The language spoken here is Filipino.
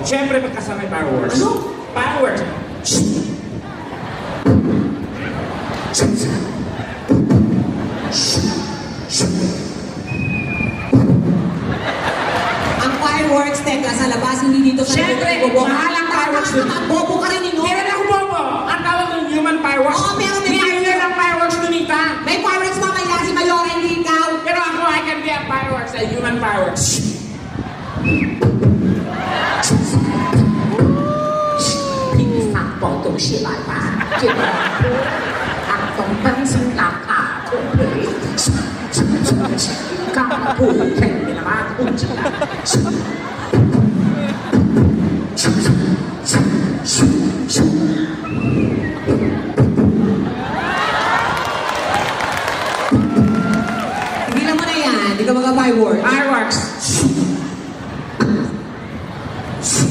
Siyempre, magkasama yung fireworks. Ano? Fireworks. Ang fireworks, teka, sa labas, hindi dito sa Siyempre, mahal ang fireworks dun. Bobo ka rin, no? Meron ako bobo. Ang tawag ng human fireworks. Oo, meron, may Million ang fireworks dunita. May fireworks mamaya, si Mayor, hindi ikaw. Pero ako, I can be a fireworks, a human fireworks. Hindi fa po itong silay pa. Ang tong pansilang ako, eh. Kapuhin, naman, kung sila.